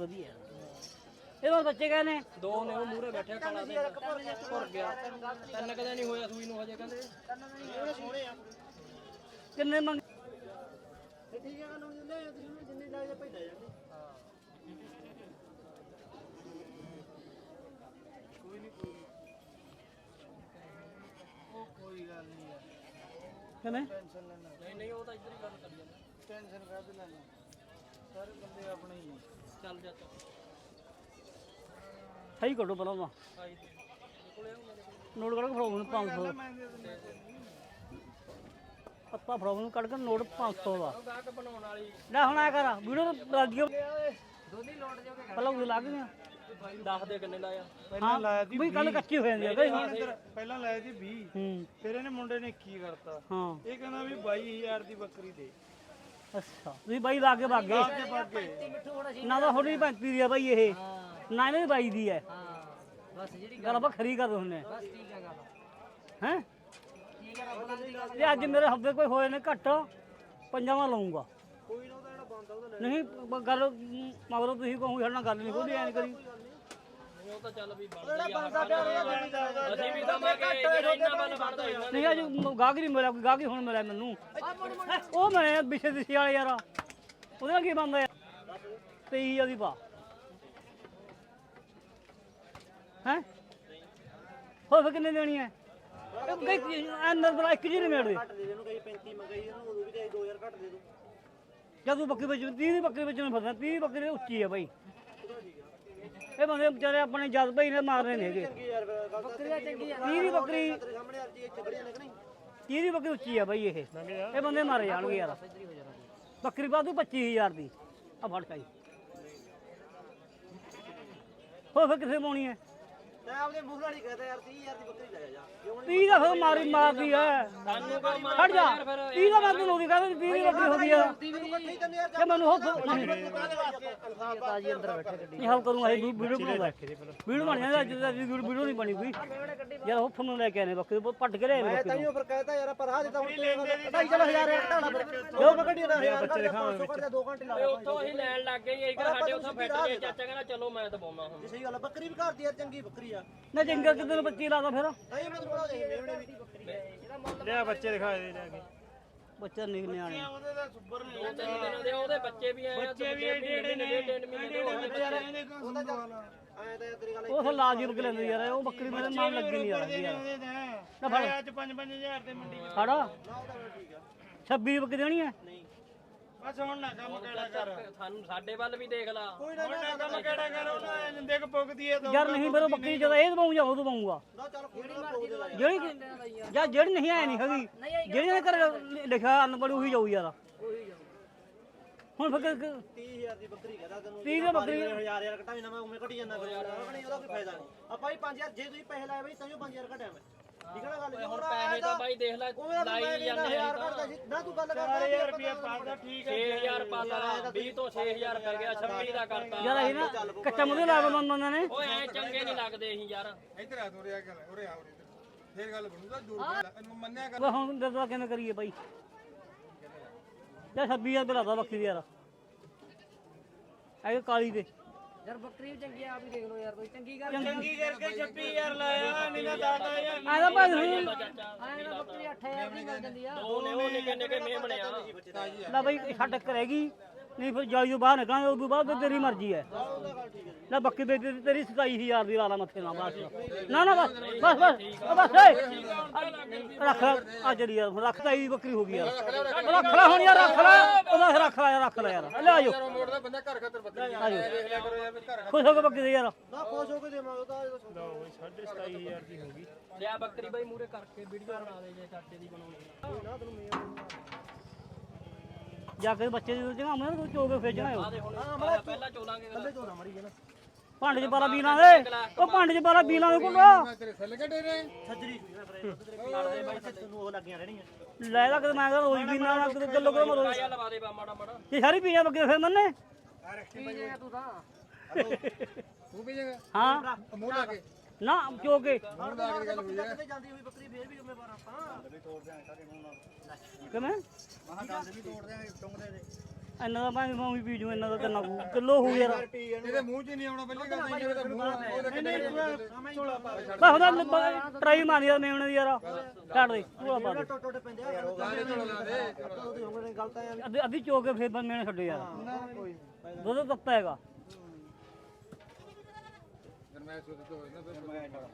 ਵਧੀਆ ਇਹ ਬਸ ਬੱਚੇ ਕਹੇ ਨੇ ਦੋ ਨੇ ਉਹ ਮੂਹਰੇ ਬੈਠਿਆ ਕਾਲਾ ਤੇ ਭੁਰ ਗਿਆ ਤਿੰਨ ਕਦੇ ਨਹੀਂ ਹੋਇਆ ਸੂਈ ਨੂੰ ਹਜੇ ਕਹਿੰਦੇ ਕਿੰਨੇ ਮੰਗ ਠੀਕ ਹੈ ਨਾ ਜਿੰਨੇ ਲਾਏ ਭਾਈ ਲੈ ਜਾਂਦੇ ਕੋਈ ਗੱਲ ਨਹੀਂ ਯਾਰ ਕਿਵੇਂ ਟੈਨਸ਼ਨ ਲੈਣਾ ਨਹੀਂ ਉਹ ਤਾਂ ਇੱਧਰ ਹੀ ਗੱਲ ਕਰੀ ਜਾਂਦਾ ਟੈਨਸ਼ਨ ਕਾਹਦੇ ਲੈਣਾ ਸਾਰੇ ਬੰਦੇ ਆਪਣੇ ਹੀ ਚੱਲ ਜਾ ਸਹੀ ਕੱਢੋ ਪਹਿਲਾਂ ਤਾਂ ਆਈ ਕੋਲੇ ਆਉ ਮੇਰੇ ਕੋਲ ਨੋਟ ਕੱਢ ਕੇ ਫੜਾਓ ਮੈਨੂੰ 500 ਪੱਤਾ ਫੜਾਓ ਮੈਨੂੰ ਕੱਢ ਕੇ ਨੋਟ 500 ਦਾ ਉਹ ਗਾਹਕ ਬਣਾਉਣ ਵਾਲੀ ਲੈ ਹੁਣ ਆ ਕਰ ਵੀਡੀਓ ਲੱਗ ਗਈ ਦੋਨੀ ਲੋਟ ਜਾਓਗੇ ਪਹਿਲਾਂ ਉਹ ਲੱਗ ਗਈਆਂ ਦੱਸ ਦੇ ਕਿੰਨੇ ਲਾਇਆ ਪਹਿਲਾਂ ਲਾਇਆ ਸੀ ਵੀ ਕੱਲ ਕੱਚੀ ਹੋ ਜਾਂਦੀ ਹੈ ਬਈ ਪਹਿਲਾਂ ਲਾਇਆ ਸੀ 20 ਹੂੰ ਫਿਰ ਇਹਨੇ ਮੁੰਡੇ ਨੇ 21 ਕਰਤਾ ਹਾਂ ਇਹ ਕਹਿੰਦਾ ਵੀ 22000 ਦੀ ਬੱਕਰੀ ਦੇ ਅੱਛਾ ਤੁਸੀਂ ਬਾਈ ਲਾ ਕੇ ਭਾਗੇ ਨਾ ਤਾਂ ਥੋੜੀ 35 ਦੀ ਆ ਬਾਈ ਇਹ ਨਾ ਇਹਨੇ 22 ਦੀ ਹੈ ਹਾਂ ਬਸ ਜਿਹੜੀ ਗੱਲ ਆਪਾਂ ਖਰੀ ਕਰ ਹੁੰਨੇ ਬਸ ਠੀਕ ਹੈ ਗੱਲ ਹੈ ਠੀਕ ਹੈ ਰੱਬ ਦੀ ਗੱਲ ਜੇ ਅੱਜ ਮੇਰੇ ਹੱਥੇ ਕੋਈ ਹੋਏ ਨੇ ਘੱਟ ਪੰਜਾਵਾਂ ਲਾਉਂਗਾ ਕੋਈ ਨਾ ਉਹਦਾ ਜਿਹੜਾ ਬੰਦਾ ਉਹਦਾ ਨਹੀਂ ਗੱਲ ਮਗਰੋਂ ਤੁਸੀਂ ਕਹੋਗੇ ਸਾਡੇ ਨਾਲ ਗੱਲ ਨਹੀਂ ਕੋਈ ਐ ਨਹੀਂ ਕਰੀ ਉਹ ਤਾਂ ਚੱਲ ਵੀ ਬਣਦਾ ਯਾਰ ਅਸੀਂ ਵੀ ਦਵਾਂਗੇ ਜਿਹੜਾ ਇੰਨਾ ਵੱਲ ਬਣਦਾ ਇਹਨਾਂ ਨਹੀਂ ਅੱਜ ਗਾਹਕ ਨਹੀਂ ਮਿਲਿਆ ਕੋਈ ਗਾਹਕ ਹੀ ਹੁਣ ਮਿਲਿਆ ਮੈਨੂੰ ਉਹ ਮੈਂ ਵਿਸ਼ੇ ਦਿਸ਼ੇ ਵਾਲੇ ਯਾਰ ਉਹਦੇ ਨਾਲ ਕੀ ਬਣਦਾ ਯਾਰ 23 ਦੀ ਪਾ ਹੈ ਹੋ ਫਿਰ ਕਿੰਨੇ ਦੇਣੀ ਹੈ ਅੰਦਰ ਬਲਾ ਇੱਕ ਜੀ ਨਹੀਂ ਮੇੜ ਦੇ ਇਹਨੂੰ ਕਹੀ 35 ਮੰਗਾਈ ਇਹਨੂੰ ਉਦੋਂ ਵੀ ਕਹੀ 2000 ਘੱਟ ਦੇ ਦੋ ਜਦ ਤੂੰ ਬੱਕਰੀ ਵਿੱਚ 30 ਦੀ ਬੱਕਰੀ ਵਿੱਚ ਨੂੰ ਫਸਦਾ 30 ਬੱਕਰੀ ਉੱਚੀ ਹੈ ਬਾਈ ਇਹ ਬੰਦੇ ਵਿਚਾਰੇ ਆਪਣੇ ਜਦ ਭਾਈ ਨੇ ਮਾਰਨੇ ਨੇਗੇ ਯਾਰ ਬੱਕਰੀਆਂ ਚੰਗੀਆਂ 30 ਦੀ ਬੱਕਰੀ ਤੇਰੇ ਸਾਹਮਣੇ ਅਰਜੀ ਇੱਥੇ ਖੜੀਆਂ ਨੇ ਕਿ ਨਹੀਂ 30 ਦੀ ਬੱਕਰੀ ਉੱਚੀ ਹੈ ਬਾਈ ਇਹ ਬੰਦੇ ਮਾਰੇ ਜਾਣਗੇ ਯਾਰ ਬੱਕਰੀ ਬਾਦੂ 25000 ਦੀ ਆ ਫੜ ਕਾਈ ਹੋ ਫਿਰ ਕਿੱਥੇ ਪਾਉਣੀ ਹੈ ਤੇ ਆਪਦੇ ਮੂੰਹ ਨਾਲ ਹੀ ਕਹਦਾ ਯਾਰ 30000 ਦੀ ਬੱਕਰੀ ਲੈ ਜਾ ਜੇ ਹੁਣ 30 ਦਾ ਫਿਰ ਮਾਰਦੀ ਹੈ ਸਾਨੂੰ ਕੋ ਮਾਰ ਹਟ ਜਾ 30 ਦਾ ਮੈਂ ਤੈਨੂੰ ਉਹਦੀ ਕਹਿੰਦਾ 30 ਦੀ ਬੱਕਰੀ ਹੁੰਦੀ ਆ ਇਕੱਠੇ ਹੀ 3000 ਤੇ ਮੈਨੂੰ ਹੋ ਤਾਜੀ ਅੰਦਰ ਬੈਠੇ ਗੱਡੀ ਨਹੀਂ ਹਾਲ ਕਰੂੰਗਾ ਇਹ ਵੀਡੀਓ ਬਣਾਉਂਦਾ ਵੀਡੀਓ ਬਣ ਜਾਂਦਾ ਅੱਜ ਦਾ ਵੀਡੀਓ ਨਹੀਂ ਬਣੀ ਕੋਈ ਯਾਰ ਹੁੱਫ ਨੂੰ ਲੈ ਕੇ ਆਨੇ ਬੱਕਰੀ ਪੱਟ ਕੇ ਲੈ ਮੈਂ ਤਾਈਓ ਫਿਰ ਕਹਤਾ ਯਾਰ ਪਰ ਆ ਦਿੱਤਾ ਹੁਣ 25000 ਘਟਾਣਾ ਜੋ ਬੱਕਰੀ ਨਾ ਯਾਰ ਬੱਚੇ ਦਿਖਾਵਾਂਗੇ 2 ਘੰਟੇ ਲਾ ਉੱਥੋਂ ਅਸੀਂ ਲੈਣ ਲੱਗ ਗਏ ਇਹ ਸਾਡੇ ਉੱਥੋਂ ਫਿੱਟ ਗਏ ਚਾਚਾ ਕਹਿੰਦਾ ਚਲੋ ਮੈਂ ਦਬਾਉਣਾ ਹੁਣ ਸਹੀ ਗੱਲ ਆ ਬੱਕਰੀ ਵੀ ਘਰ ਦੀ ਯਾਰ ਚੰਗੀ ਬੱਕਰੀ ਆ ਨਾ ਚੰਗਾ ਕਿਤੇ ਨੂੰ 25 ਲਾਦਾ ਫਿਰ ਤਾਈਓ ਮੈਂ ਤੁਹਾਨੂੰ ਦੇ ਮੇਵਣੇ ਵੀ ਲਿਆ ਬੱਚੇ ਦਿਖਾ ਦੇ ਜਾ ਕੇ ਬੱਚਾ ਨਿਕ ਨਿਆਣੇ ਉਹਦੇ ਦਾ ਸੁਪਰ ਨੇ 2-3 ਦਿਨਾਂ ਦੇ ਉਹਦੇ ਬੱਚੇ ਵੀ ਆਏ ਬੱਚੇ ਵੀ ਏਡੇ ਨੇ 3 ਮਹੀਨੇ ਦੇ ਹੋ ਗਏ ਉਹਦਾ ਐ ਤਾਂ ਤੇਰੀ ਗੱਲ ਉਹ ਫਿਰ ਲਾਜੀਬ ਕੇ ਲੈਂਦੇ ਯਾਰ ਉਹ ਬੱਕਰੀ ਮੇਰੇ ਨਾਮ ਲੱਗੀ ਨਹੀਂ ਯਾਰ ਨਾ ਫੜ ਅੱਜ 5-5000 ਤੇ ਮੰਡੀ ਫੜ ਨਾ ਉਹਦਾ ਠੀਕ ਆ 26 ਬੱਕਰੀ ਦੇਣੀ ਹੈ ਨਹੀਂ ਬਸ ਹੁਣ ਨਾ ਕੰਮ ਕਿਹੜਾ ਕਰ ਸਾਨੂੰ ਸਾਡੇ ਵੱਲ ਵੀ ਦੇਖ ਲਾ ਕੋਈ ਨਾ ਕੰਮ ਕਿਹੜਾ ਕਰ ਉਹਨਾਂ ਦੇਖ ਪੁੱਗਦੀ ਹੈ ਯਾਰ ਨਹੀਂ ਫਿਰ ਉਹ ਬੱਕਰੀ ਜਦੋਂ ਇਹ ਦਵਾਉਂ ਜਾਂ ਉਹ ਦਵਾਉਂਗਾ ਨਾ ਚੱਲ ਕੋਈ ਨਾ ਜਿਹੜੀ ਜਾਂ ਜਿਹੜੀ ਨਹੀਂ ਆਏ ਨਹੀਂ ਹੈਗੀ ਜਿਹੜੀ ਨੇ ਕਰ ਲਿਖਿਆ ਅਨਪੜ੍ਹ ਉਹੀ ਜਾਊ ਯਾਰ ਹੁਣ ਫਿਰ 30000 ਦੀ ਬੱਕਰੀ ਕਹਦਾ ਤੈਨੂੰ 30 ਦੀ ਬੱਕਰੀ ਯਾਰ ਘਟਾਈ ਨਾ ਮੈਂ ਉਵੇਂ ਘਟੀ ਜਾਂਦਾ ਫਿਰ ਨਹੀਂ ਉਹਦਾ ਕੋਈ ਫਾਇਦਾ ਨਹੀਂ ਆਪਾਂ ਹੀ 5000 ਜੇ ਤੁਸੀਂ ਪੈਸੇ ਲਾਏ ਬਈ ਤਾਂ 5000 ਘਟਿਆ ਮੈਂ ਠੀਕ ਹੈ ਨਾ ਗੱਲ ਹੁਣ ਪੈਸੇ ਤਾਂ ਬਾਈ ਦੇਖ ਲੈ ਲਾਈ ਜਾਂਦੇ ਨਾ ਤੂੰ ਗੱਲ ਕਰ 4000 ਰੁਪਏ ਪਾਦਾ ਠੀਕ 6000 ਪਾਤਾ 20 ਤੋਂ 6000 ਕਰ ਗਿਆ 26 ਦਾ ਕਰਤਾ ਯਾਰ ਇਹ ਨਾ ਕੱਚਾ ਮੁੱਦੇ ਲਾ ਬੰਨਾਂ ਨੇ ਓਏ ਐ ਚੰਗੇ ਨਹੀਂ ਲੱਗਦੇ ਅਸੀਂ ਯਾਰ ਇੱਧਰ ਆ ਤੂੰ ਉਰੇ ਆ ਫੇਰ ਗੱਲ ਬਣੂਗਾ ਜੋਰ ਮੰਨਿਆ ਕਰ ਹੁਣ ਦੱਸਦਾ ਕਿਵੇਂ ਕਰੀਏ ਬਾਈ ਜਾਂ 26000 ਰੁਪਏ ਲਾਦਾ ਬੱਕਰੀ ਯਾਰ ਇਹ ਕਾਲੀ ਦੇ ਯਾਰ ਬੱਕਰੀ ਵੀ ਚੰਗੀ ਆ ਵੀ ਦੇਖ ਲਓ ਯਾਰ ਕੋਈ ਚੰਗੀ ਗੱਲ ਚੰਗੀ ਕਰਕੇ 26000 ਲਾਇਆ ਨਹੀਂ ਨਾ 10000 ਆਇਆ ਭਾਈ ਆਏ ਨਾ ਬੱਕਰੀ 8000 ਦੀ ਮਿਲ ਜਾਂਦੀ ਆ ਦੋ ਨੇ ਉਹ ਨਿੱਕੇ ਨਿੱਕੇ ਮੇਹ ਬਣਿਆ ਲੈ ਬਾਈ ਛੱਡ ਕੇ ਰਹਿ ਗਈ ਨਹੀਂ ਫਿਰ ਜਾਲੀ ਤੋਂ ਬਾਹਰ ਨਿਕਲਾਂਗੇ ਉਸ ਤੋਂ ਬਾਅਦ ਤਾਂ ਤੇਰੀ ਮਰਜ਼ੀ ਹੈ ਲੈ ਬੱਕੀ ਵੇਚ ਤੇਰੀ 27000 ਦੀ ਲਾ ਲਾ ਮੱਥੇ ਨਾਲ ਬਸ ਨਾ ਨਾ ਬਸ ਬਸ ਬਸ ਰੱਖ ਆ ਜਰੀ ਯਾਰ ਰੱਖ ਤਾਂ ਇਹ ਬੱਕਰੀ ਹੋ ਗਈ ਯਾਰ ਰੱਖ ਲੈ ਹੁਣ ਯਾਰ ਰੱਖ ਲੈ ਉਹਦਾ ਰੱਖ ਲੈ ਯਾਰ ਲੈ ਆਜੋ ਮੋੜਦਾ ਬੰਦਾ ਘਰ ਖਾਤਰ ਬੱਕਰੀ ਆਜੋ ਦੇਖ ਲਿਆ ਕਰੋ ਯਾਰ ਵੀ ਘਰ ਖੁਸ਼ ਹੋ ਕੇ ਬੱਕਰੀ ਦੇ ਯਾਰ ਨਾ ਖੁਸ਼ ਹੋ ਕੇ ਦੇਵਾਂਗੇ ਤਾਂ 27500 ਦੀ ਹੋ ਗਈ ਲਿਆ ਬੱਕਰੀ ਬਾਈ ਮੂਰੇ ਕਰਕੇ ਵੀਡੀਓ ਬਣਾ ਦੇ ਜੇ ਚਾਚੇ ਦੀ ਬਣਾਉਣੀ ਨਾ ਤੈਨੂੰ ਮੇਰ ਜਾ ਕੇ ਬੱਚੇ ਦੀ ਜਗਾਵਾਂ ਨਾ ਚੋਗੇ ਫੇਰ ਜਗਾਇਓ ਆ ਦੇ ਹੁਣ ਪਹਿਲਾਂ ਚੋਲਾਂਗੇ ਥੱਲੇ ਝੋਨਾ ਮਰੀ ਗਿਆ ਨਾ ਭਾਂਡੇ 'ਚ ਪਾਲਾ ਬੀਲਾਂ ਦੇ ਉਹ ਭਾਂਡੇ 'ਚ ਪਾਲਾ ਬੀਲਾਂ ਦੇ ਕੋਲ ਤੇਰੇ ਸੱਲ ਕੱਢੇ ਨੇ ਸੱਜਰੀ ਲੜਦੇ ਬਾਈ ਤੈਨੂੰ ਉਹ ਲੱਗੀਆਂ ਰਹਿਣੀਆਂ ਲੈ ਲਾ ਕਿ ਮੈਂ ਕਿਹਾ ਰੋਜ਼ ਬੀਲਾਂ ਨਾਲ ਕਿਲੋ ਕਿਲੋ ਮਰੋ ਆਇਆ ਲਵਾ ਦੇ ਬਾ ਮਾੜਾ ਮਾੜਾ ਇਹ ਸਾਰੀ ਪੀਆ ਬੱਕਰੀ ਫੇਰ ਮੰਨੇ ਪੀ ਜਾਏਗਾ ਤੂੰ ਤਾਂ ਤੂੰ ਵੀ ਜਗਾ ਹਾਂ ਮੂੰਹ ਲਾ ਕੇ ਨਾ ਚੋਕੇ ਮੂੰਹ ਲਾ ਕੇ ਗੱਲ ਹੋਈ ਹੈ ਕਿਤੇ ਜਾਂਦੀ ਹੋਈ ਬੱਕਰੀ ਫੇਰ ਵੀ ਜ਼ਿੰਮੇਵਾਰ ਆਪਾਂ ਵੀ ਤੋੜ ਦਿਆਂਗੇ ਸਾਰੇ ਮੂੰਹ ਨਾਲ ਕਿਵੇਂ ਮਹਾ ਦੰਦ ਵੀ ਤੋੜ ਦਿਆਂਗੇ ਚੁੰਗਦੇ ਦੇ ਇੰਨਾ ਦਾ ਭਾਵੇਂ ਮੈਂ ਵੀ ਪੀ ਜੂ ਇੰਨਾ ਦਾ ਕਿੰਨਾ ਕਿਲੋ ਹੋ ਯਾਰ ਇਹਦੇ ਮੂੰਹ 'ਚ ਨਹੀਂ ਆਉਣਾ ਪਹਿਲੀ ਗੱਲ ਤਾਂ ਇਹਦੇ ਮੂੰਹ ਉਹਦੇ ਝੋਲਾ ਪਾ ਬਸ ਉਹਦਾ ਟਰਾਈ ਮਾਰੀ ਯਾਰ ਮੇਵਣੇ ਦੀ ਯਾਰ ਛੱਡ ਦੇ ਪੂਰਾ ਪਾ ਦੇ ਟੋਟੇ ਪੈਂਦੇ ਆ ਉਹਦੀ ਹੋਣੇ ਗਲਤ ਆ ਅੱਧੀ ਚੋ ਕੇ ਫੇਰ ਮੇਵਣੇ ਛੱਡੇ ਯਾਰ ਦੁੱਧ ਤੱਤਾ ਹੈਗਾ ਮੈਂ ਸੋਚ ਤੋਂ ਇਹਨਾਂ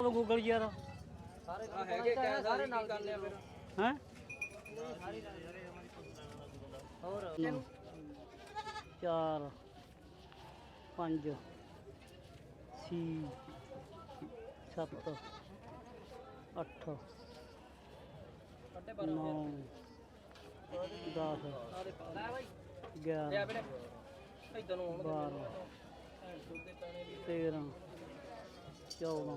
ਉਹ ਗੂਗਲ ਯਾਰ ਆ ਹੈਗੇ ਕਿਆ ਸਾਰੇ ਨਾਲ ਕਰ ਲਿਆ ਫਿਰ ਹੈ ਹੋਰ 4 5 6 7 8 9 10 11 ਲਿਆ ਵੀਰੇ ਇਦਾਂ ਨੂੰ ਆਉਣ 12 13 14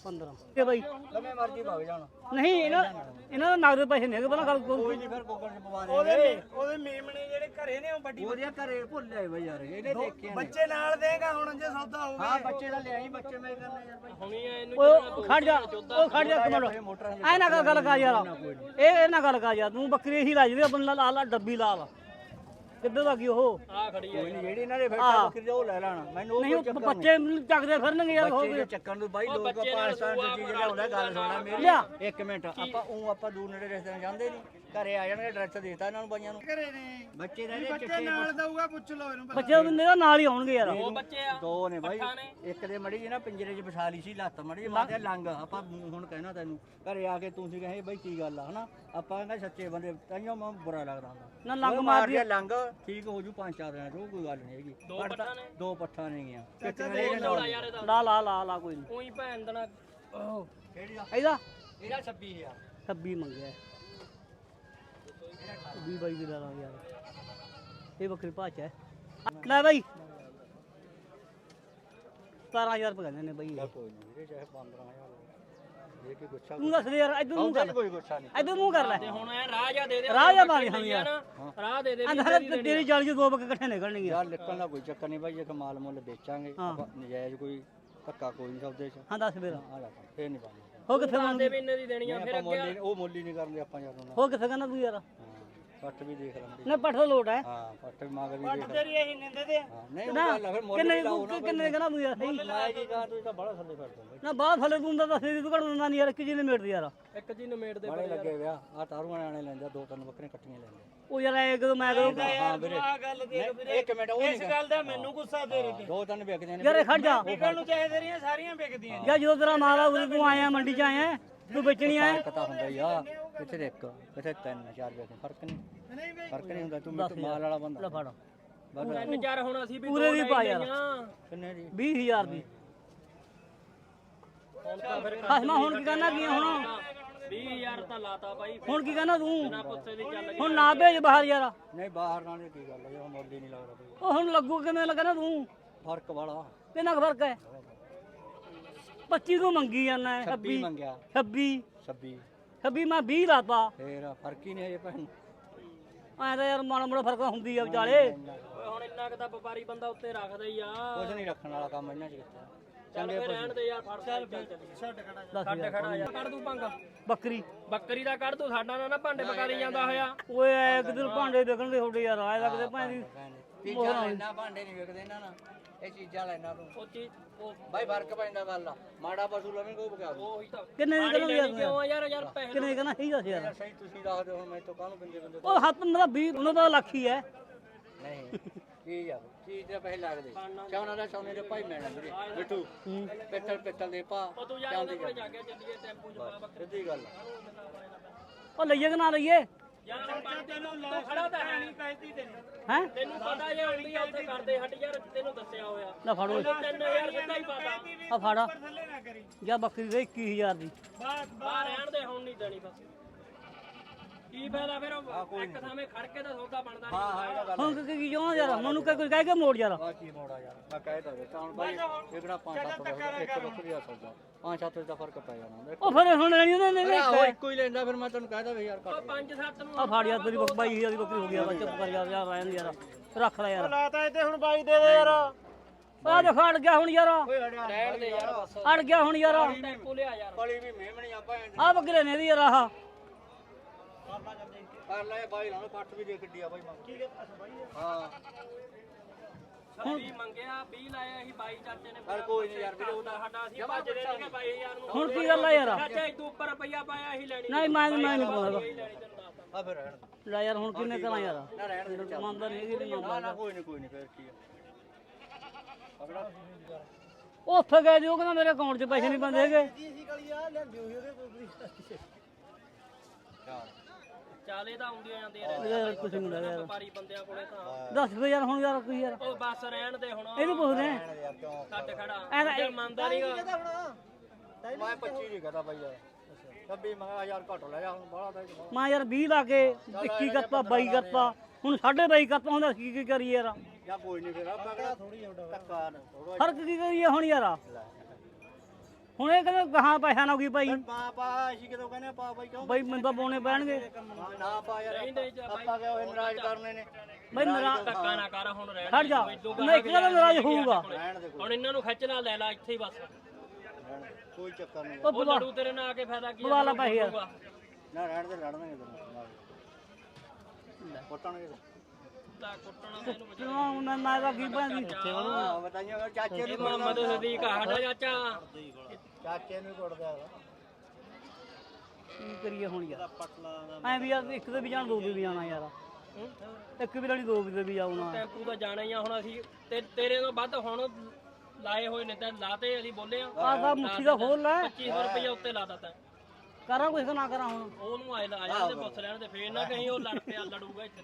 15 ਤੇ ਬਾਈ ਲੰਮੇ ਮਰਜੀ ਭਗ ਜਾਣ ਨਹੀਂ ਇਹਨਾਂ ਦਾ ਨਗਦ ਪੈਸੇ ਨਹੀਂ ਹੈਗੇ ਪਹਿਲਾਂ ਗੱਲ ਕੋਈ ਨਹੀਂ ਫਿਰ ਗੋਗਲ ਚ ਪਵਾ ਉਹਦੇ ਮੇਮਣੇ ਜਿਹੜੇ ਘਰੇ ਨੇ ਉਹ ਵੱਡੀ ਉਹਦੇ ਘਰੇ ਭੁੱਲ ਜਾਏ ਬਈ ਯਾਰ ਇਹਨੇ ਦੇਖਿਆ ਬੱਚੇ ਨਾਲ ਦੇਗਾ ਹੁਣ ਜੇ ਸੌਦਾ ਹੋਊਗਾ ਹਾਂ ਬੱਚੇ ਦਾ ਲਿਆਈ ਬੱਚੇ ਮੈਂ ਕਰਨੇ ਯਾਰ ਹੁਣੀ ਇਹਨੂੰ ਉਹ ਖੜ ਜਾ ਉਹ ਖੜ ਜਾ ਕਮਲ ਐ ਨਾ ਗੱਲ ਕਰ ਯਾਰ ਇਹ ਨਾ ਗੱਲ ਕਰ ਯਾਰ ਤੂੰ ਬੱਕਰੀ ਹੀ ਲਾ ਜਦੇ ਆਪਣਾ ਲਾ ਡੱਬੀ ਲਾ ਲਾ ਕਿੱਧਰ ਦਾ ਕੀ ਉਹ ਆ ਖੜੀ ਹੈ ਜਿਹੜੀ ਇਹਨਾਂ ਦੇ ਫੈਕਟਰੀ ਬੱਕਰੀ ਦਾ ਉਹ ਲੈ ਲੈਣਾ ਮੈਨੂੰ ਨਹੀਂ ਉਹ ਬੱਚੇ ਚੱਕਦੇ ਫਿਰਨਗੇ ਯਾਰ ਹੋ ਗਏ ਚੱਕਣ ਨੂੰ ਬਾਈ ਲੋਕ ਪਾਕਿਸਤਾਨ ਦੀ ਚੀਜ਼ ਲਿਆਉਂਦਾ ਗੱਲ ਸੁਣਾ ਮੇਰੀ ਲਿਆ। ਇੱਕ ਮਿੰਟ ਆਪਾਂ ਦੂਰ ਨੇੜੇ ਰਿਸ਼ਤੇਦਾਰ ਜਾਂਦੇ ਨਹੀਂ ਘਰੇ ਆ ਜਾਣਗੇ ਐਡਰੈਸ ਦੇਤਾ ਇਹਨਾਂ ਨੂੰ ਬਾਈਆਂ ਨੂੰ ਘਰੇ ਨੇ ਬੱਚੇ ਦਾ ਬੱਚੇ ਨਾਲ ਦਊਗਾ ਪੁੱਛ ਲਓ ਇਹਨੂੰ ਬੱਚੇ ਮੇਰੇ ਨਾਲ ਹੀ ਆਉਣਗੇ ਯਾਰ ਉਹ ਬੱਚੇ ਆ ਦੋ ਨੇ ਬਾਈ ਇੱਕ ਦੇ ਮੜੀ ਜੀ ਨਾ ਪਿੰਜਰੇ 'ਚ ਵਿਛਾ ਲਈ ਸੀ ਲੱਤ ਮੜੀ ਜੀ ਮਾਤੇ ਲੰਗ ਆਪਾਂ ਹੁਣ ਕਹਿਣਾ ਤੈਨੂੰ ਘਰੇ ਆ ਕੇ ਤੂੰ ਸੀ ਕਹੇ ਬਾਈ ਕੀ ਗੱਲ ਆ ਹਨਾ ਆਪਾਂ ਕਹਿੰਦਾ ਸੱਚੇ ਬੰਦੇ ਤਾਈਓ ਮੈਂ ਬੁਰਾ ਲੱਗਦਾ ਹੁੰਦਾ ਨਾ ਲੰਗ ਉਹ ਮਾਰ ਮਾਰ ਲੰਗ ਠੀਕ ਹੋ ਜੂ 5-4 ਦਿਨਾਂ 'ਚ ਉਹ ਕੋਈ ਗੱਲ ਨਹੀਂ ਹੈਗੀ ਦੋ ਪੱਠਾਂ ਨੇ ਗਿਆ ਝੋਲਾ ਯਾਰ ਇਹਦਾ ਲਾ ਕੋਈ ਨਹੀਂ ਉਹੀ ਭੈਣ ਦਣਾ ਇਹਦਾ ਇਹਦਾ 26000 26 ਮੰਗਿਆ 20 ਬਾਈ ਦੀ ਲਾ ਲਾ ਯਾਰ ਇਹ ਬੱਕਰੀ ਭਾਚ ਹੈ ਲੈ ਬਾਈ 17000 ਰੁਪਏ ਕਹਿੰਦੇ ਨੇ ਬਾਈ ਇਹ। ਕੋਈ ਨਹੀਂ ਵੀਰੇ ਚਾਹੇ 15000 ਦੇ ਕੇ ਗੁੱਸਾ ਤੂੰ ਦੱਸ ਦੇ ਯਾਰ ਇੱਧਰ ਮੂੰਹ ਕਰ ਕੋਈ ਗੁੱਸਾ ਨਹੀਂ ਇੱਧਰ ਮੂੰਹ ਕਰ ਲੈ ਤੇ ਹੁਣ ਐ ਰਾਹ ਜਾ ਦੇ ਦੇ ਰਾਹ ਜਾ ਮਾਰੀ ਹਮ ਯਾਰ ਰਾਹ ਦੇ ਦੇ ਅੰਦਰ ਤੇਰੀ ਜਾਲੀ ਚ ਦੋ ਬੱਕੇ ਇਕੱਠੇ ਨਿਕਲਣਗੇ ਯਾਰ ਲਿਖਣ ਦਾ ਕੋਈ ਚੱਕਰ ਨਹੀਂ ਬਾਈ ਜੇ ਕਮਾਲ ਮੁੱਲ ਵੇਚਾਂਗੇ ਆਪਾਂ ਨਜਾਇਜ਼ ਕੋਈ ਧੱਕਾ ਕੋਈ ਨਹੀਂ ਸੌਦੇ 'ਚ ਹਾਂ ਦੱਸ ਫੇਰ ਆ ਲੈ ਫੇਰ ਨਹੀਂ ਪਾਉਂਦੇ ਹੋ ਕਿੱਥੇ ਮੰਨ ਦੇ ਵੀ ਇੰਨੇ ਦੀ ਦੇਣੀਆਂ ਫਿਰ ਆਪਾਂ ਮੁੱਲ ਉਹ ਮੁੱਲ ਹੀ ਨਹੀਂ ਕਰਦੇ ਆਪਾਂ ਯਾਰ ਉਹਨਾਂ ਹੋ ਕਿੱਥੇ ਕਹਿੰਦਾ ਤੂੰ ਯਾਰ ਪੱਟ ਵੀ ਦੇਖ ਲਾਂਗੇ ਨਾ ਪੱਠ ਦਾ ਲੋਟ ਹੈ ਹਾਂ ਪੱਟ ਵੀ ਮਾਗਰ ਵੀ ਦੇਖ ਤੇਰੀ ਇਹੀ ਨਿੰਦੇ ਦੇ ਹਾਂ ਨਹੀਂ ਉਹ ਗੱਲ ਆ ਫਿਰ ਮੁੱਲ ਕਿੰਨੇ ਵੀ ਲਾਓ ਨਾ ਕਿੰਨੇ ਕਹਿੰਦਾ ਤੂੰ ਯਾਰ ਸਹੀ ਮੈਂ ਕੀ ਕਹਾਂ ਤੂੰ ਤਾਂ ਬੜਾ ਥੱਲੇ ਕਰ ਦਿੰਦਾ ਨਾ ਬਾਹਰ ਥੱਲੇ ਤੂੰ ਤਾਂ ਦੱਸੇ ਤੂੰ ਘੜਨ ਦਿੰਦਾ ਨਹੀਂ ਯਾਰ ਕਿ ਜਿਹਨੇ ਮੇੜਦੀ ਯਾਰ ਇੱਕ ਜੀ ਨਮੇੜ ਦੇ ਬੜੇ ਲੱਗੇ ਵਿਆ ਆ ਤਾਰੂਆਂ ਆਣੇ ਲੈਂਦੇ ਦੋ ਤਿੰਨ ਬੱਕਰੀਆਂ ਕੱਟੀਆਂ ਲੈਂਦੇ ਉਹ ਯਾਰ ਐ ਕਦੋਂ ਮੈਂ ਕਦੋਂ ਹਾਂ ਵੀਰੇ ਆ ਗੱਲ ਦੇਖ ਵੀਰੇ ਇੱਕ ਮਿੰਟ ਉਹ ਨਹੀਂ ਇਸ ਗੱਲ ਦਾ ਮੈਨੂੰ ਗੁੱਸਾ ਤੇਰੇ ਤੇ ਦੋ ਤਿੰਨ ਵਿਕਦੇ ਨੇ ਯਾਰ ਇਹ ਖੜ ਜਾ ਨਿਕਲ ਨੂੰ ਚਾਹੇ ਤੇਰੀਆਂ ਸਾਰੀਆਂ ਵਿਕਦੀਆਂ ਯਾਰ ਜਦੋਂ ਤੇਰਾ ਮਾਲ ਆ ਉਦੋਂ ਤੂੰ ਆਇਆ ਮੰਡੀ ਚ ਆਇਆ ਤੂੰ ਵੇਚਣੀ ਆਇਆ ਫਰਕ ਤਾਂ ਹੁੰਦਾ ਹੀ ਆ ਕਿੱਥੇ ਦੇ ਇੱਕ ਕਿੱਥੇ ਤਿੰਨ ਚਾਰ ਵਿਕਦੇ ਫਰਕ ਨਹੀਂ ਫਰਕ ਨਹੀਂ ਹੁੰਦਾ ਤੂੰ ਮੇਰੇ ਮਾਲ ਵਾਲਾ ਬੰਦਾ ਲੈ ਫੜ ਤਿੰਨ ਚਾਰ ਹੁਣ ਅਸੀਂ ਵੀ ਪੂਰੇ ਦੀ ਪਾ ਯਾਰ ਕਿੰਨੇ ਦੀ 20000 ਦੀ ਹੁਣ ਤਾਂ ਫਿਰ ਹਸਮਾ ਹੁਣ ਕੀ ਕਹਿਣਾ ਕੀ ਆ ਹੁਣ 20000 ਤਾਂ ਲਾਤਾ ਬਾਈ ਹੁਣ ਕੀ ਕਹਿਣਾ ਤੂੰ ਪੁੱਤੇ ਦੀ ਚੱਲ ਗਈ ਹੁਣ ਨਾ ਭੇਜ ਬਾਹਰ ਯਾਰ ਨਹੀਂ ਬਾਹਰ ਨਾਲ ਨੀ ਕੀ ਗੱਲ ਹੈ ਉਹ ਮੁੱਲ ਹੀ ਨਹੀਂ ਲੱਗਦਾ ਬਈ ਉਹ ਹੁਣ ਲੱਗੂ ਕਿਵੇਂ ਲੱਗਣਾ ਤੂੰ ਫਰਕ ਵਾਲਾ ਕਿੰਨਾ ਕੁ ਫਰਕ ਹੈ 25 ਤੂੰ ਮੰਗੀ ਜਾਂਦਾ 26 26 ਮੰਗਿਆ 26 26 26 ਮੈਂ 20 ਲਾਤਾ ਫੇਰ ਫਰਕ ਹੀ ਨਹੀਂ ਹੈ ਭੈਣ ਐ ਤਾਂ ਯਾਰ ਮਾੜਾ ਮੋੜਾ ਫਰਕ ਹੁੰਦੀ ਆ ਵਿਚਾਲੇ ਓਏ ਹੁਣ ਇੰਨਾ ਕੁ ਤਾਂ ਵਪਾਰੀ ਬੰਦਾ ਉੱਤੇ ਰੱਖਦਾ ਹੀ ਆ ਕੁਝ ਨਹੀਂ ਰੱਖਣ ਵਾਲਾ ਕੰਮ ਇਹਨਾਂ ਚ ਕਿੱਥੇ ਚੱਲ ਫੇਰ ਰਹਿਣ ਦੇ ਯਾਰ ਫੜ ਚੱਲ ਚੱਲੀਏ ਦੱਸ ਯਾਰ। ਖੜਾ ਯਾਰ ਕੱਢ ਦੂੰ ਭੰਗ ਬੱਕਰੀ ਬੱਕਰੀ ਦਾ ਕੱਢ ਦੂੰ ਸਾਡਾ ਨਾ ਭਾਂਡੇ ਪਕਾਰੀ ਜਾਂਦਾ ਹੋਇਆ ਓਏ ਐ ਕਿਧਰ ਭਾਂਡੇ ਵਿਕਣਗੇ ਤੁਹਾਡੇ ਯਾਰ ਆਏ ਲੱਗਦੇ ਭਾਂਦੀ ਚੀਜ਼ਾਂ ਲੈਣਾ ਭਾਂਡੇ ਨਹੀਂ ਵਿਕਦੇ ਇਹਨਾਂ ਨਾਲ ਇਹ ਚੀਜ਼ਾਂ ਲੈਣਾ ਤੂੰ ਉਹ ਚੀਜ਼ ਉਹ ਬਾਈ ਫਰਕ ਪੈਂਦਾ ਗੱਲ ਆ ਮਾੜਾ ਪਸ਼ੂ ਲਵੇਂਗਾ ਉਹ ਬਗਾ ਦੂ ਉਹੀ ਤਾਂ ਕਿੰਨੇ ਦੀ ਕਰੋਗੇ ਯਾਰ ਕਿਉਂ ਆ ਯਾਰ ਪੈਸੇ ਕਿੰਨੇ ਦੀ ਕਹਿਣਾ ਸਹੀ ਦੱਸ ਯਾਰ ਸਹੀ ਤੁਸੀਂ ਦੱਸ ਦਿਓ ਹੁਣ ਮੈਂ ਤੋਂ ਕਾਹਨੂੰ ਬੰਦੇ ਬੰਦੇ ਉਹ ਹੱਥ ਮੇਰਾ 20 ਉਹਨਾਂ ਦਾ ਲੱਖ ਹੀ ਹੈ ਨਹੀਂ ਕੀ ਆ ਚੀਜ਼ ਦੇ ਪੈਸੇ ਲੱਗਦੇ ਚਾਹਣਾ ਦਾ ਸੋਨੇ ਦੇ ਭਾਈ ਮੈਣਾ ਵੀਰੇ ਮਿੱਠੂ ਪਿੱਤਲ ਦੇ ਪਾ ਉਹ ਤੂੰ ਯਾਰ ਉਹਦੇ ਕੋਲ ਜਾ ਕੇ ਚੱਲੀਏ ਟੈਂਪੂ ਚ ਪਾ ਬੱਕਰੀ ਸਿੱਧੀ ਗੱਲ ਉਹ ਲਈਏ ਕਿ ਨਾ ਲਈਏ ਯਾਰ ਤੈਨੂੰ ਖੜਾ ਤਾਂ ਹੈ ਨਹੀਂ ਕਹਿਤੀ ਤੇਰੀ ਹੈ ਤੈਨੂੰ ਪਤਾ ਜੇ ਹੁੰਦੀ ਆ ਉੱਥੇ ਕਰਦੇ ਹੱਟ ਯਾਰ ਤੈਨੂੰ ਦੱਸਿਆ ਹੋਇਆ ਲੈ ਫੜੋ 3000 ਸਿੱਧਾ ਹੀ ਪਤਾ ਆ ਫੜ ਥੱਲੇ ਨਾ ਕਰੀ ਜਾਂ ਬੱਕਰੀ ਦੇ 21000 ਦੀ ਬਾਤ ਬਾਹਰ ਰਹਿਣ ਦੇ ਹੁਣ ਨਹੀਂ ਦੇਣੀ ਬਸ ਕੀ ਫਾਇਦਾ ਫਿਰ ਉਹ ਇੱਕ ਥਾਵੇਂ ਖੜ ਕੇ ਤਾਂ ਸੌਦਾ ਬਣਦਾ ਨਹੀਂ ਹਾਂ ਇਹਦਾ ਗੱਲ ਹੁਣ ਕੀ ਕਿਉਂ ਯਾਰ ਮੈਨੂੰ ਕੋਈ ਕਹਿ ਕੇ ਮੋੜ ਯਾਰ ਆ ਕੀ ਮੋੜਾ ਯਾਰ ਮੈਂ ਕਹਿ ਤਾ ਵੇ ਤਾਂ ਹੁਣ ਬਾਈ ਇਕੜਾ 5-7 ਦਾ ਇੱਕ ਬੱਕਰੀ ਦਾ ਸੌਦਾ 5-7 ਦਾ ਫਰਕ ਪੈ ਜਾਣਾ ਉਹ ਫਿਰ ਹੁਣ ਲੈਣੀ ਉਹਨਾਂ ਨੇ ਉਹ ਇੱਕੋ ਹੀ ਲੈਂਦਾ ਫਿਰ ਮੈਂ ਤੈਨੂੰ ਕਹਿ ਤਾ ਵੇ ਯਾਰ ਘੱਟ 5-7 ਨੂੰ ਆ ਫੜ ਯਾਰ ਤੇਰੀ 22000 ਦੀ ਬੱਕਰੀ ਹੋ ਗਈ ਯਾਰ ਚੁੱਪ ਕਰ ਯਾਰ ਰਹਿਣ ਦੇ ਯਾਰ ਰੱਖ ਲੈ ਯਾਰ ਲਾਤਾ ਇੱਥੇ ਹੁਣ ਬਾਈ ਦੇ ਦੇ ਯਾਰ ਆ ਦੇਖ ਅੜ ਗਿਆ ਹੁਣ ਯਾਰ ਰਹਿਣ ਦੇ ਯਾਰ ਬਸ ਅੜ ਗਿਆ ਹੁਣ ਯਾਰ ਟੈਂਪੂ ਲਿਆ ਯਾਰ ਬੜੀ ਵੀ ਮੇਮਣੀ ਆਪਾਂ ਆ ਬੱਕਰੇ ਨੇ ਦੀ ਯਾਰ ਆਹ ਕਰ ਲੈ ਬਾਈ ਨਾਲ ਪੱਟ ਵੀ ਦੇ ਕਿੱਡੀ ਆ ਬਾਈ ਕੀ ਹਾਂ 20 ਮੰਗਿਆ 20 ਲਾਇਆ ਸੀ 22 ਚਾਚੇ ਨੇ ਪਰ ਕੋਈ ਨਹੀਂ ਯਾਰ ਵੀਰੇ ਉਹ ਤਾਂ ਸਾਡਾ ਅਸੀਂ ਭੱਜਦੇ ਸੀਗੇ 22000 ਨੂੰ ਹੁਣ ਕੀ ਗੱਲ ਆ ਯਾਰ ਚਾਚਾ ਇਦੋਂ ਉੱਪਰ ਰੁਪਈਆ ਪਾਇਆ ਅਸੀਂ ਲੈਣੀ ਨਹੀਂ ਮੈਂ ਨਹੀਂ ਪਾਉਂਦਾ ਲੈਣੀ ਤੈਨੂੰ ਦੱਸਦਾ ਆ ਫਿਰ ਰਹਿਣ ਦੇ। ਲੈ ਯਾਰ ਹੁਣ ਕਿੰਨੇ ਕਰਾਂ ਯਾਰ ਨਾ ਰਹਿਣ ਦੇ ਚੱਲ। ਮੰਨਦਾ ਨਹੀਂ ਹੈਗੀ ਨਹੀਂ ਨਾ ਨਾ ਕੋਈ ਨਹੀਂ ਫਿਰ ਕੀ ਆ ਅਗਲਾ ਉੱਥੇ ਗਏ ਜੀ ਉਹ ਕਹਿੰਦਾ ਮੇਰੇ ਅਕਾਊਂਟ 'ਚ ਪੈਸੇ ਨਹੀਂ ਬੰਦੇ ਹੈਗੇ ਚਾਲੇ ਤਾਂ ਆਉਂਦੀਆਂ ਜਾਂਦੀਆਂ ਨੇ ਯਾਰ ਕੁਛ ਨਹੀਂ ਲੱਗਾ ਯਾਰ ਵਪਾਰੀ ਬੰਦਿਆਂ ਕੋਲੇ ਤਾਂ ਦੱਸ ਦੇ ਯਾਰ ਹੁਣ ਯਾਰ ਕੀ ਯਾਰ ਉਹ ਬਸ ਰਹਿਣ ਦੇ ਹੁਣ ਇਹਨੂੰ ਪੁੱਛਦੇ ਆ ਯਾਰ ਕਿਉਂ ਛੱਡ ਖੜਾ ਐਂ- ਜੇ ਮੰਨਦਾ ਨਹੀਂਗਾ ਮੈਂ 25 ਨਹੀਂ ਕਹਦਾ ਬਾਈ ਯਾਰ 26 ਮੰਗਾ ਯਾਰ ਘੱਟ ਲੈ ਜਾ ਹੁਣ ਬਾਹਲਾ ਤਾਂ ਮੈਂ ਯਾਰ 20 ਲਾ ਕੇ 21 ਕਰਤਾ 22 ਕਰਤਾ ਹੁਣ 22.5 ਕਰਤਾ ਹੁੰਦਾ ਕੀ ਕਰੀਏ ਯਾਰ ਜਾਂ ਕੋਈ ਨਹੀਂ ਫਿਰ ਆਪਾਂ ਕਿਹੜਾ ਥੋੜੀ ਧੱਕਾ ਥੋੜਾ ਫਰਕ ਕੀ ਕਰੀਏ ਹੁਣ ਯਾਰ ਹੁਣ ਇਹ ਕਹਿੰਦੇ ਕਹਾਂ ਪੈਸਾ ਨਾ ਕੀ ਭਾਈ ਪਾ ਅਸੀਂ ਕਿਦੋਂ ਕਹਿੰਦੇ ਪਾ ਬਾਈ ਕਿਉਂ ਬਈ ਮੈਨੂੰ ਤਾਂ ਪਾਉਣੇ ਪੈਣਗੇ ਨਾ ਪਾ ਯਾਰ ਆਪਾਂ ਕਿਉਂ ਨਾਰਾਜ਼ ਕਰਨੇ ਨੇ ਬਈ ਮੇਰਾ ਧੱਕਾ ਨਾ ਕਰ ਹੁਣ ਰਹਿਣ ਹਟ ਜਾ ਮੈਂ ਇੱਕ ਗੱਲ ਨਾਰਾਜ਼ ਹੋਊਗਾ ਰਹਿਣ ਦੇ ਹੁਣ ਇਹਨਾਂ ਨੂੰ ਖਿੱਚ ਲਾ ਲੈ ਲਾ ਇੱਥੇ ਹੀ ਬਸ ਕੋਈ ਚੱਕਰ ਨਹੀਂ ਉਹ ਉਹ ਲੜੂ ਤੇਰੇ ਨਾਲ ਆ ਕੇ ਫਾਇਦਾ ਕੀ ਬਵਾ ਲਾ ਪੈਸੇ ਯਾਰ ਨਾ ਰਹਿਣ ਦੇ ਲੜਨਗੇ ਤੈਨੂੰ ਕੁੱਟਣਗੇ ਤਾਂ ਕੁੱਟਣਾ ਤੈਨੂੰ ਕਿਉਂ ਮੈਂ ਤਾਂ ਕੀ ਭਾਂਦੀ ਹਾਂ ਬਤਾਈਆਂ ਚਾਚੇ ਇਹ ਨੂੰ ਮੁਹੰਮਦ ਸਦੀਕ ਆ ਸਾਡਾ ਚਾਚਾ ਚਾਚੇ ਨੂੰ ਕੁੱਟਦਾ ਕੀ ਕਰੀਏ ਹੁਣ ਯਾਰ ਐ ਵੀ ਯਾਰ ਇੱਕ ਤੇ ਵੀ ਜਾਣ ਦੋ ਤੇ ਵੀ ਜਾਣਾ ਯਾਰ ਇੱਕ ਵੀ ਲੜੀ ਦੋ ਤੇ ਵੀ ਆਉਣਾ ਟੈਂਪੂ ਤਾਂ ਜਾਣਾ ਹੀ ਆ ਹੁਣ ਅਸੀਂ ਤੇਰੇ ਤੋਂ ਵੱਧ ਹੁਣ ਲਾਏ ਹੋਏ ਨੇ ਤਾਂ ਲਾਤੇ ਅਸੀਂ ਬੋਲੇ ਆ ਆਹ ਤਾਂ ਮੁੱਠੀ ਦਾ ਖੋਲ ਲੈ 2500 ਰੁਪਇਆ ਉੱਤੇ ਲਾਤਾ ਤੈਂ ਕਰਾਂ ਕੁਛ ਨਾ ਕਰਾਂ ਹੁਣ ਉਹਨੂੰ ਆ ਜਾਂਦੇ ਪੁੱਛ ਲੈਣ ਤੇ ਫੇਰ ਨਾ ਕਹੀਂ ਉਹ ਲੜ ਪਿਆ ਲੜੂਗਾ ਇੱਥੇ